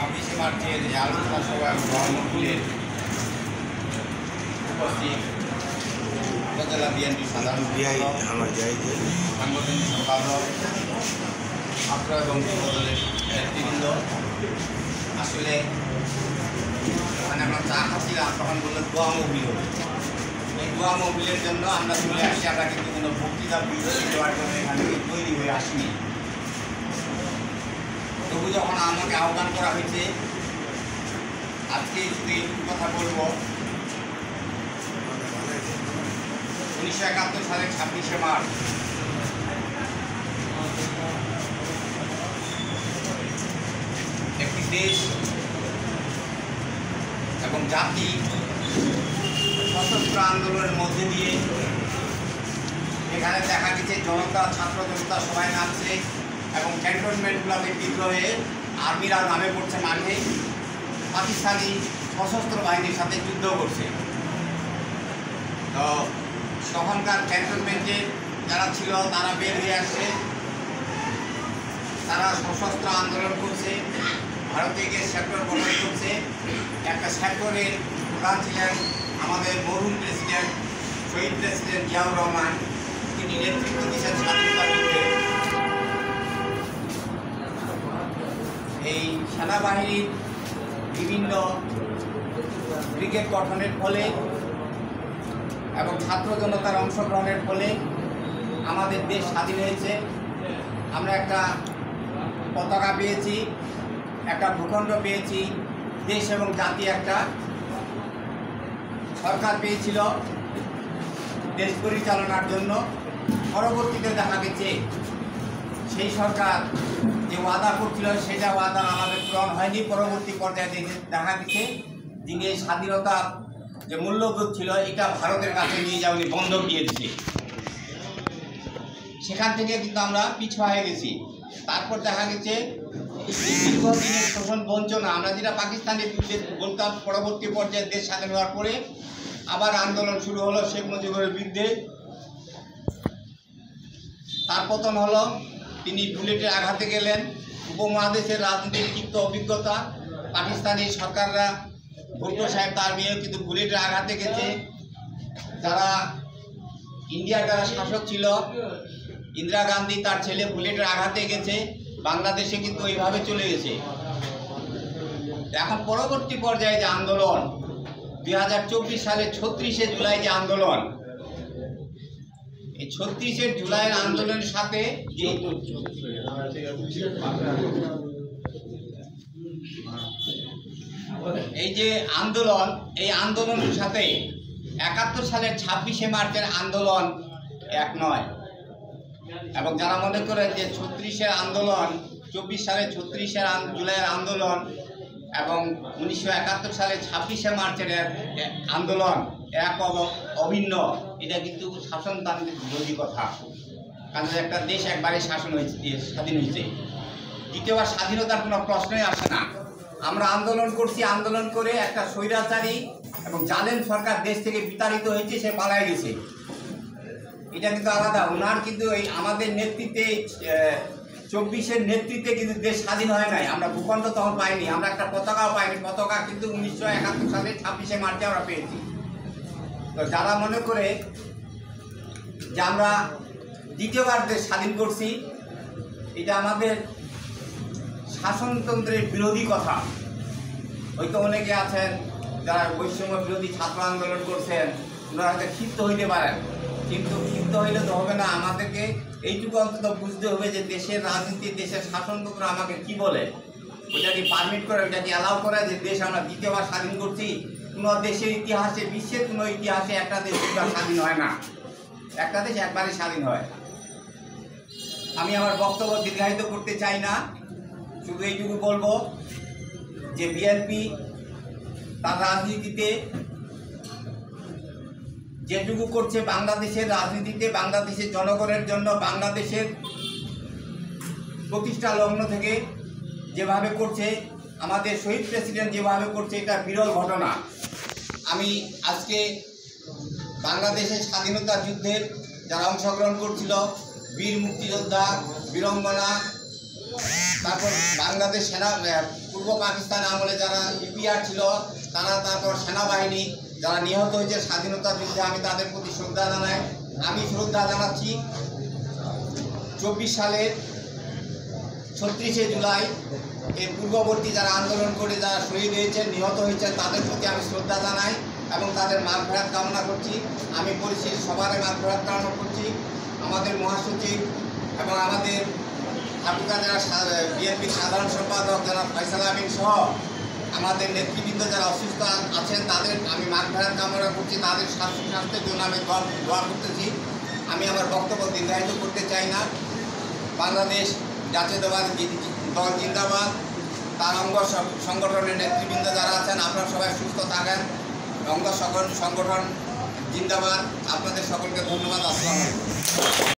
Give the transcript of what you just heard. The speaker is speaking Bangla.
26শে মার্চের যে আলোচনা সভায় গণমুখীর উপস্থিত উপজেলা বিএনপি সাধারণ সাংগঠনিক সম্পাদক ছাত্র এবং যুবদলের নেতৃবৃন্দ, আসলে মানে আমরা চা খাচ্ছিলাম, তখন বললো দোয়া মহবিল হবে। এই দোয়া মহবিলের জন্য আমরা চলে আসছি। আমরা কিন্তু কোনো বক্তৃতা বিরতি দেওয়ার জন্য এখানে তৈরি হয়ে আসিনি। তবু যখন আমাকে আহ্বান করা হয়েছে, আজকে শুধু এইটুকু কথা বলবো, 1971 সালের 26শে মার্চ একটি দেশ এবং জাতি সশস্ত্র আন্দোলনের মধ্যে দিয়ে এখানে দেখা গেছে জনতা, ছাত্র জনতা সবাই নামছে এবং ক্যান্টনমেন্টগুলোতে বিদ্রোহে আর্মিরা নামে পড়ছে মাঠে, পাকিস্তানি সশস্ত্র বাহিনীর সাথে যুদ্ধ করছে। তো তখনকার ক্যান্টনমেন্টে যারা ছিল তারা বের হয়ে আসছে, তারা সশস্ত্র আন্দোলন করছে, ভারতে গিয়ে সেক্টর গঠন করছে। একটা সেক্টরের প্রধান ছিলেন আমাদের মরহুম প্রেসিডেন্ট, শহীদ প্রেসিডেন্ট জিয়াউর রহমান। তিনি নেতৃত্ব দিয়েছেন স্বাধীনতা যুদ্ধে। এই সেনাবাহিনীর বিভিন্ন ব্রিগেড গঠনের ফলে এবং ছাত্র জনতার অংশগ্রহণের ফলে আমাদের দেশ স্বাধীন হয়েছে। আমরা একটা পতাকা পেয়েছি, একটা ভূখণ্ড পেয়েছি, দেশ এবং জাতি একটা সরকার পেয়েছিল দেশ পরিচালনার জন্য। পরবর্তীতে দেখা গেছে সেই সরকার যে ওয়াদা করছিল সেটা ওয়াদা আমাদের পূরণ হয়নি। পরবর্তী পর্যায়ে দেখা গেছে যিনি এই স্বাধীনতার যে মূল্যবোধ ছিল এটা ভারতের কাছে নিয়ে যাওয়া বন্ধক দিয়ে দিচ্ছে। সেখান থেকে কিন্তু আমরা পিছু হয়ে গেছি। তারপর দেখা গেছে দীর্ঘদিনের শোষণ বঞ্চনা, আমরা যেটা পাকিস্তানের বিরুদ্ধে বলতাম, পরবর্তী পর্যায়ে দেশ স্বাধীন হওয়ার পরে আবার আন্দোলন শুরু হলো শেখ মুজিবের বিরুদ্ধে। তার পতন হলো, তিনি বুলেটের আঘাতে গেলেন। উপমহাদেশের রাজনীতির তিক্ত অভিজ্ঞতা, পাকিস্তানি সরকাররা, ভুট্টো সাহেব তার মেয়েও কিন্তু বুলেটের আঘাতে গেছে। যারা ইন্ডিয়ার যারা শাসক ছিল, ইন্দিরা গান্ধী তার ছেলে বুলেটের আঘাতে গেছে। বাংলাদেশে কিন্তু ওইভাবে চলে গেছে। এখন পরবর্তী পর্যায়ে যে আন্দোলন 2024 সালে 36শে জুলাই যে আন্দোলন, এই 36শে জুলাইয়ের আন্দোলনের সাথে এই যে আন্দোলন, এই আন্দোলনের সাথে 71 সালের 26শে মার্চের আন্দোলন এক নয়। এবং যারা মনে করেন যে 36এর আন্দোলন, 24 সালে 36শে জুলাইয়ের আন্দোলন এবং 1971 সালে 26শে মার্চের আন্দোলন এক অভিন্ন, এটা কিন্তু শাসনতান্ত্রিক বিরোধী কথা। কারণ একটা দেশ একবারে শাসন হয়েছে, স্বাধীন হয়েছে, দ্বিতীয়বার স্বাধীনতার কোনো প্রশ্নই আসে না। আমরা আন্দোলন করছি, আন্দোলন করে একটা স্বৈরাচারী এবং জালেম সরকার দেশ থেকে বিতাড়িত হয়েছে, সে পালায় গেছে। এটা কিন্তু আলাদা। ওনার কিন্তু এই আমাদের নেতৃত্বে 24-এর নেতৃত্বে কিন্তু দেশ স্বাধীন হয় নাই। আমরা ভূখণ্ড তখন পাইনি, আমরা একটা পতাকাও পাইনি। পতাকা কিন্তু 1971 সালের 26শে মার্চে আমরা পেয়েছি। তো যারা মনে করে যে আমরা দ্বিতীয়বার দেশ স্বাধীন করছি, এটা আমাদের শাসনতন্ত্রের বিরোধী কথা। হয়তো অনেকে আছেন যারা বৈষম্য বিরোধী ছাত্র আন্দোলন করছেন, ওনারা হয়তো ক্ষিপ্ত হইতে পারেন, কিন্তু ক্ষিপ্ত হইলে তো হবে না। আমাদেরকে এইটুকু অন্তত বুঝতে হবে যে দেশের রাজনীতি, দেশের শাসনতন্ত্র আমাকে কি বলে, ওইটা কি পারমিট করে, ওইটা কি অ্যালাউ করে যে দেশ আমরা দ্বিতীয়বার স্বাধীন করছি। কোনো দেশের ইতিহাসে, বিশ্বের কোনো ইতিহাসে একটা দেশ দুবার স্বাধীন হয় না, একটা দেশ একবারই স্বাধীন হয়। আমি আমার বক্তব্য দীর্ঘায়িত করতে চাই না, শুধু এইটুকু বলবো যে বিএনপি তার রাজনীতিতে যেটুকু করছে, বাংলাদেশের রাজনীতিতে, বাংলাদেশের জনগণের জন্য, বাংলাদেশের প্রতিষ্ঠা লগ্ন থেকে যেভাবে করছে, আমাদের শহীদ প্রেসিডেন্ট যেভাবে করছে, এটা বিরল ঘটনা। আমি আজকে বাংলাদেশের স্বাধীনতা যুদ্ধের যারা অংশগ্রহণ করছিল, বীর মুক্তিযোদ্ধা, বীরঙ্গনা, তারপর বাংলাদেশ পূর্ব পাকিস্তান আমলে যারা ইপিআর ছিল তারা, তারপর সেনাবাহিনী যারা নিহত হয়েছে স্বাধীনতা যুদ্ধে, আমি তাদের প্রতি শ্রদ্ধা জানাই। আমি শ্রদ্ধা জানাচ্ছি 24 সালের 36শে জুলাই এর পূর্ববর্তী যারা আন্দোলন করে যারা শহীদ হয়েছেন, নিহত হয়েছেন, তাদের প্রতি আমি শ্রদ্ধা জানাই এবং তাদের মাগফিরাত কামনা করছি। আমি পরিচিত সবার মাগফিরাত কামনা করছি। আমাদের মহাসচিব এবং আমাদের ঢাকা জেলা বিএনপির সাধারণ সম্পাদক যারা ফয়সাল আমিন সহ আমাদের নেতৃবৃন্দ যারা অসুস্থ আছেন তাদের আমি মাগফিরাত কামনা করছি। তাদের স্বাস্থ্যের জন্য আমি দোয়া করতেছি। আমি আমার বক্তব্য দীর্ঘায়িত করতে চাই না। বাংলাদেশ জাতীয়তাবাদী দল জিন্দাবাদ, তার অঙ্গ সংগঠনের নেতৃবৃন্দ যারা আছেন আপনারা সবাই সুস্থ থাকেন। অঙ্গ সংগঠন জিন্দাবাদ। আপনাদের সকলকে ধন্যবাদ। আসসালামু আলাইকুম।